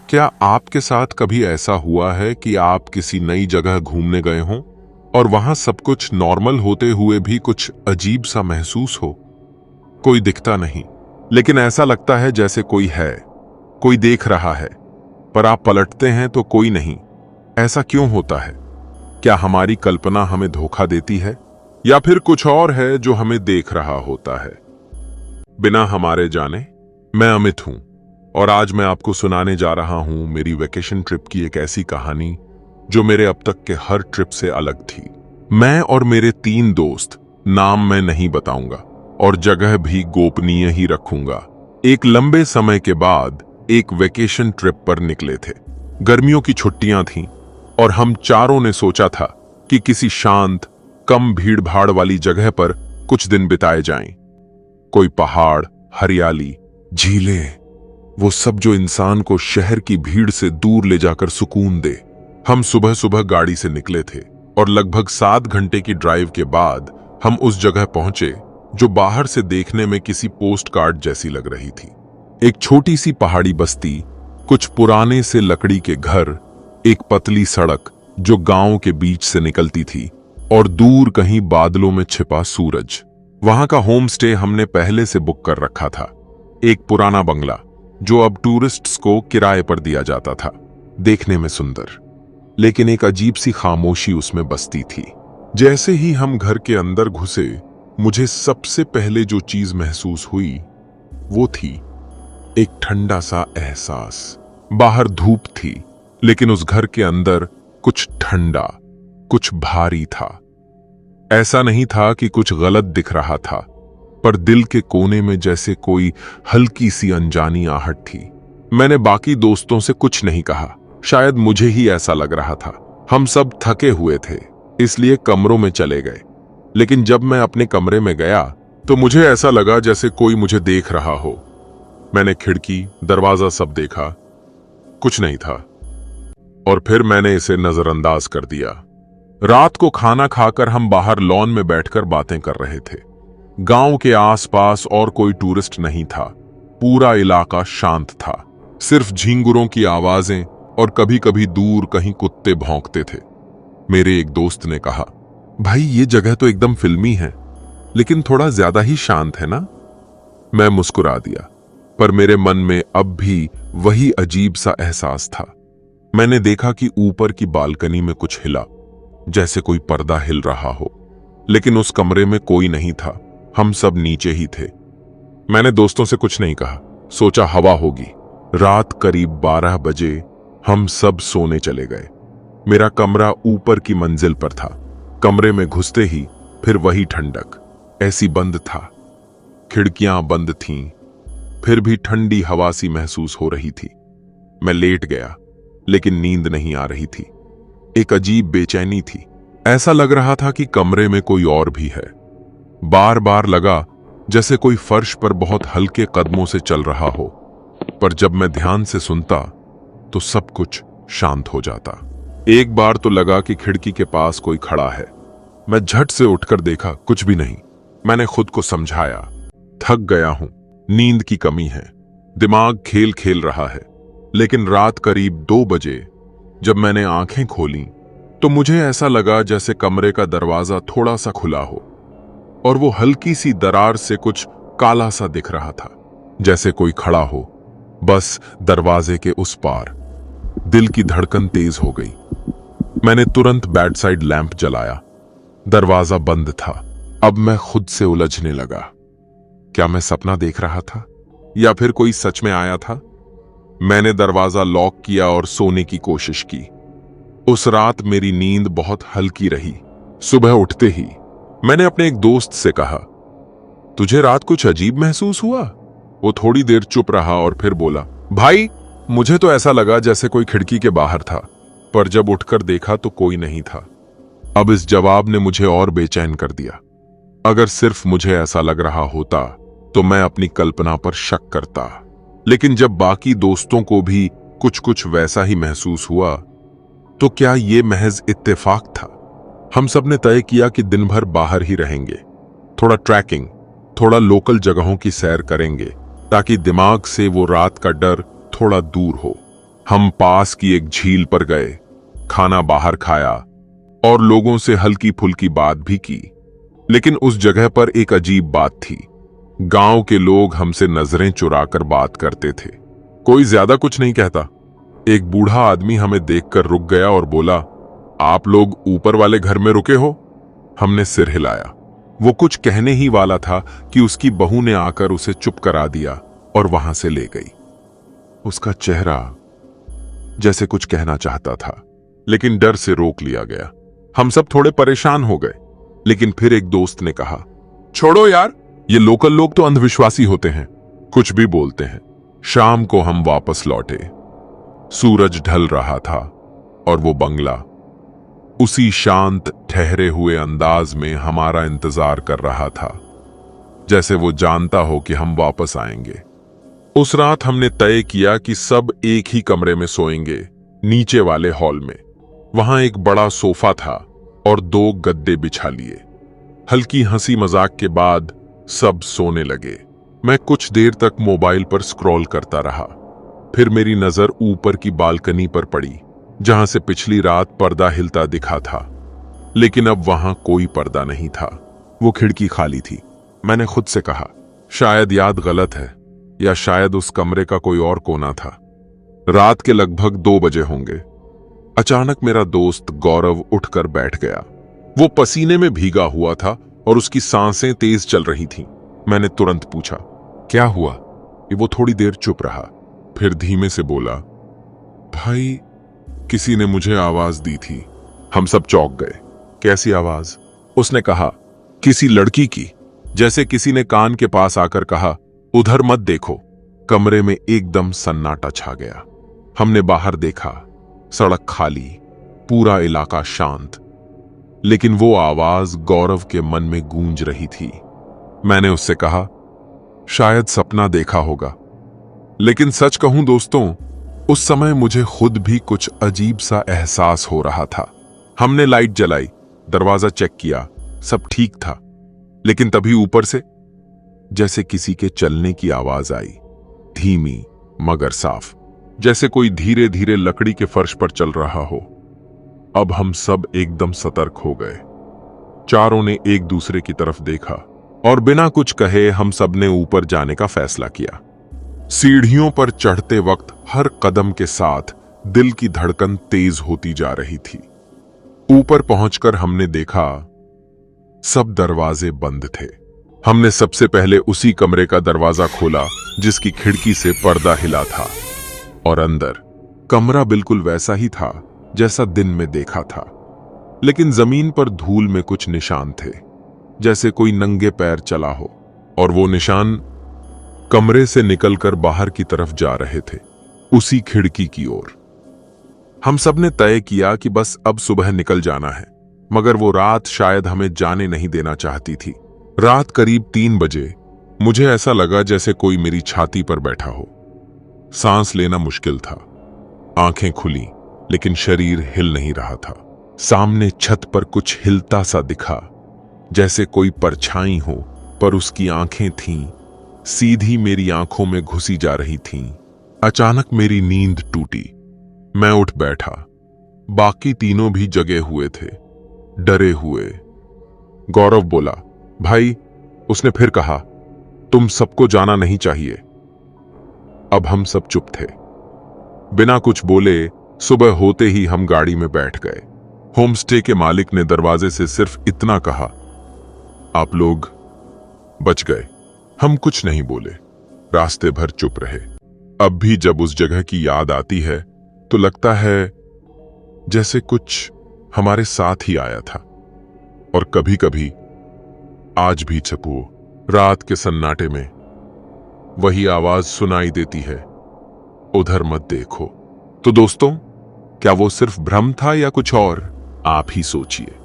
क्या आपके साथ कभी ऐसा हुआ है कि आप किसी नई जगह घूमने गए हों और वहां सब कुछ नॉर्मल होते हुए भी कुछ अजीब सा महसूस हो? कोई दिखता नहीं, लेकिन ऐसा लगता है जैसे कोई है, कोई देख रहा है, पर आप पलटते हैं तो कोई नहीं। ऐसा क्यों होता है? क्या हमारी कल्पना हमें धोखा देती है, या फिर कुछ और है जो हमें देख रहा होता है बिना हमारे जाने? मैं अमित हूं और आज मैं आपको सुनाने जा रहा हूं मेरी वेकेशन ट्रिप की एक ऐसी कहानी जो मेरे अब तक के हर ट्रिप से अलग थी। मैं और मेरे 3 दोस्त, नाम मैं नहीं बताऊंगा और जगह भी गोपनीय ही रखूंगा, एक लंबे समय के बाद एक वेकेशन ट्रिप पर निकले थे। गर्मियों की छुट्टियां थीं और हम चारों ने सोचा था कि किसी शांत, कम भीड़ भाड़ वाली जगह पर कुछ दिन बिताए जाएं। कोई पहाड़, हरियाली, झीलें, वो सब जो इंसान को शहर की भीड़ से दूर ले जाकर सुकून दे। हम सुबह सुबह गाड़ी से निकले थे और लगभग 7 घंटे की ड्राइव के बाद हम उस जगह पहुंचे जो बाहर से देखने में किसी पोस्ट कार्ड जैसी लग रही थी। एक छोटी सी पहाड़ी बस्ती, कुछ पुराने से लकड़ी के घर, एक पतली सड़क जो गांव के बीच से निकलती थी और दूर कहीं बादलों में छिपा सूरज। वहां का होम स्टे हमने पहले से बुक कर रखा था, एक पुराना बंगला जो अब टूरिस्ट्स को किराए पर दिया जाता था। देखने में सुंदर, लेकिन एक अजीब सी खामोशी उसमें बसती थी। जैसे ही हम घर के अंदर घुसे, मुझे सबसे पहले जो चीज महसूस हुई वो थी एक ठंडा सा एहसास। बाहर धूप थी, लेकिन उस घर के अंदर कुछ ठंडा, कुछ भारी था। ऐसा नहीं था कि कुछ गलत दिख रहा था, पर दिल के कोने में जैसे कोई हल्की सी अनजानी आहट थी। मैंने बाकी दोस्तों से कुछ नहीं कहा, शायद मुझे ही ऐसा लग रहा था। हम सब थके हुए थे, इसलिए कमरों में चले गए। लेकिन जब मैं अपने कमरे में गया तो मुझे ऐसा लगा जैसे कोई मुझे देख रहा हो। मैंने खिड़की, दरवाजा सब देखा, कुछ नहीं था, और फिर मैंने इसे नजरअंदाज कर दिया। रात को खाना खाकर हम बाहर लॉन में बैठकर बातें कर रहे थे। गांव के आसपास और कोई टूरिस्ट नहीं था, पूरा इलाका शांत था। सिर्फ झींगुरों की आवाजें और कभी कभी दूर कहीं कुत्ते भौंकते थे। मेरे एक दोस्त ने कहा, भाई ये जगह तो एकदम फिल्मी है, लेकिन थोड़ा ज्यादा ही शांत है ना? मैं मुस्कुरा दिया, पर मेरे मन में अब भी वही अजीब सा एहसास था। मैंने देखा कि ऊपर की बालकनी में कुछ हिला, जैसे कोई पर्दा हिल रहा हो, लेकिन उस कमरे में कोई नहीं था। हम सब नीचे ही थे। मैंने दोस्तों से कुछ नहीं कहा, सोचा हवा होगी। रात करीब 12 बजे हम सब सोने चले गए। मेरा कमरा ऊपर की मंजिल पर था। कमरे में घुसते ही फिर वही ठंडक, ऐसी बंद था। खिड़कियां बंद थीं, फिर भी ठंडी हवा सी महसूस हो रही थी। मैं लेट गया, लेकिन नींद नहीं आ रही थी। एक अजीब बेचैनी थी। ऐसा लग रहा था कि कमरे में कोई और भी है। बार बार लगा जैसे कोई फर्श पर बहुत हल्के कदमों से चल रहा हो, पर जब मैं ध्यान से सुनता तो सब कुछ शांत हो जाता। एक बार तो लगा कि खिड़की के पास कोई खड़ा है। मैं झट से उठकर देखा, कुछ भी नहीं। मैंने खुद को समझाया, थक गया हूं, नींद की कमी है, दिमाग खेल खेल रहा है। लेकिन रात करीब 2 बजे जब मैंने आंखें खोली तो मुझे ऐसा लगा जैसे कमरे का दरवाजा थोड़ा सा खुला हो और वो हल्की सी दरार से कुछ काला सा दिख रहा था, जैसे कोई खड़ा हो, बस दरवाजे के उस पार। दिल की धड़कन तेज हो गई। मैंने तुरंत बेड साइड लैंप जलाया। दरवाजा बंद था। अब मैं खुद से उलझने लगा। क्या मैं सपना देख रहा था या फिर कोई सच में आया था? मैंने दरवाजा लॉक किया और सोने की कोशिश की। उस रात मेरी नींद बहुत हल्की रही। सुबह उठते ही मैंने अपने एक दोस्त से कहा, तुझे रात कुछ अजीब महसूस हुआ? वो थोड़ी देर चुप रहा और फिर बोला, भाई मुझे तो ऐसा लगा जैसे कोई खिड़की के बाहर था, पर जब उठकर देखा तो कोई नहीं था। अब इस जवाब ने मुझे और बेचैन कर दिया। अगर सिर्फ मुझे ऐसा लग रहा होता तो मैं अपनी कल्पना पर शक करता, लेकिन जब बाकी दोस्तों को भी कुछ कुछ वैसा ही महसूस हुआ तो क्या ये महज इत्तेफाक था? हम सब ने तय किया कि दिन भर बाहर ही रहेंगे, थोड़ा ट्रैकिंग, थोड़ा लोकल जगहों की सैर करेंगे, ताकि दिमाग से वो रात का डर थोड़ा दूर हो। हम पास की एक झील पर गए, खाना बाहर खाया और लोगों से हल्की फुल्की बात भी की। लेकिन उस जगह पर एक अजीब बात थी। गांव के लोग हमसे नजरें चुराकर बात करते थे। कोई ज्यादा कुछ नहीं कहता। एक बूढ़ा आदमी हमें देखकर रुक गया और बोला, आप लोग ऊपर वाले घर में रुके हो? हमने सिर हिलाया। वो कुछ कहने ही वाला था कि उसकी बहू ने आकर उसे चुप करा दिया और वहां से ले गई। उसका चेहरा जैसे कुछ कहना चाहता था, लेकिन डर से रोक लिया गया। हम सब थोड़े परेशान हो गए, लेकिन फिर एक दोस्त ने कहा, छोड़ो यार, ये लोकल लोग तो अंधविश्वासी होते हैं, कुछ भी बोलते हैं। शाम को हम वापस लौटे। सूरज ढल रहा था और वो बंगला उसी शांत ठहरे हुए अंदाज में हमारा इंतजार कर रहा था, जैसे वो जानता हो कि हम वापस आएंगे। उस रात हमने तय किया कि सब एक ही कमरे में सोएंगे, नीचे वाले हॉल में। वहां एक बड़ा सोफा था और 2 गद्दे बिछा लिए। हल्की हंसी मजाक के बाद सब सोने लगे। मैं कुछ देर तक मोबाइल पर स्क्रॉल करता रहा। फिर मेरी नजर ऊपर की बालकनी पर पड़ी, जहां से पिछली रात पर्दा हिलता दिखा था। लेकिन अब वहां कोई पर्दा नहीं था। वो खिड़की खाली थी। मैंने खुद से कहा, शायद याद गलत है, या शायद उस कमरे का कोई और कोना था। रात के लगभग 2 बजे होंगे। अचानक मेरा दोस्त गौरव उठकर बैठ गया। वो पसीने में भीगा हुआ था और उसकी सांसें तेज चल रही थीं। मैंने तुरंत पूछा, क्या हुआ? वो थोड़ी देर चुप रहा, फिर धीमे से बोला, भाई, किसी ने मुझे आवाज दी थी। हम सब चौंक गए। कैसी आवाज? उसने कहा, किसी लड़की की। जैसे किसी ने कान के पास आकर कहा, उधर मत देखो। कमरे में एकदम सन्नाटा छा गया। हमने बाहर देखा, सड़क खाली, पूरा इलाका शांत। लेकिन वो आवाज गौरव के मन में गूंज रही थी। मैंने उससे कहा, शायद सपना देखा होगा। लेकिन सच कहूं दोस्तों, उस समय मुझे खुद भी कुछ अजीब सा एहसास हो रहा था। हमने लाइट जलाई, दरवाजा चेक किया, सब ठीक था। लेकिन तभी ऊपर से जैसे किसी के चलने की आवाज आई, धीमी मगर साफ, जैसे कोई धीरे धीरे लकड़ी के फर्श पर चल रहा हो। अब हम सब एकदम सतर्क हो गए। चारों ने एक दूसरे की तरफ देखा और बिना कुछ कहे हम सब ने ऊपर जाने का फैसला किया। सीढ़ियों पर चढ़ते वक्त हर कदम के साथ दिल की धड़कन तेज होती जा रही थी। ऊपर पहुंचकर हमने देखा, सब दरवाजे बंद थे। हमने सबसे पहले उसी कमरे का दरवाजा खोला जिसकी खिड़की से पर्दा हिला था, और अंदर कमरा बिल्कुल वैसा ही था जैसा दिन में देखा था। लेकिन जमीन पर धूल में कुछ निशान थे, जैसे कोई नंगे पैर चला हो, और वो निशान कमरे से निकलकर बाहर की तरफ जा रहे थे, उसी खिड़की की ओर। हम सब ने तय किया कि बस अब सुबह निकल जाना है, मगर वो रात शायद हमें जाने नहीं देना चाहती थी। रात करीब 3 बजे मुझे ऐसा लगा जैसे कोई मेरी छाती पर बैठा हो। सांस लेना मुश्किल था। आंखें खुली, लेकिन शरीर हिल नहीं रहा था। सामने छत पर कुछ हिलता सा दिखा, जैसे कोई परछाई हो, पर उसकी आंखें थीं, सीधी मेरी आंखों में घुसी जा रही थीं। अचानक मेरी नींद टूटी। मैं उठ बैठा। बाकी तीनों भी जगे हुए थे, डरे हुए। गौरव बोला, भाई, उसने फिर कहा, तुम सबको जाना नहीं चाहिए। अब हम सब चुप थे। बिना कुछ बोले सुबह होते ही हम गाड़ी में बैठ गए। होमस्टे के मालिक ने दरवाजे से सिर्फ इतना कहा, आप लोग बच गए। हम कुछ नहीं बोले, रास्ते भर चुप रहे। अब भी जब उस जगह की याद आती है तो लगता है जैसे कुछ हमारे साथ ही आया था। और कभी कभी आज भी छपो रात के सन्नाटे में वही आवाज सुनाई देती है, उधर मत देखो। तो दोस्तों, क्या वो सिर्फ भ्रम था या कुछ और? आप ही सोचिए।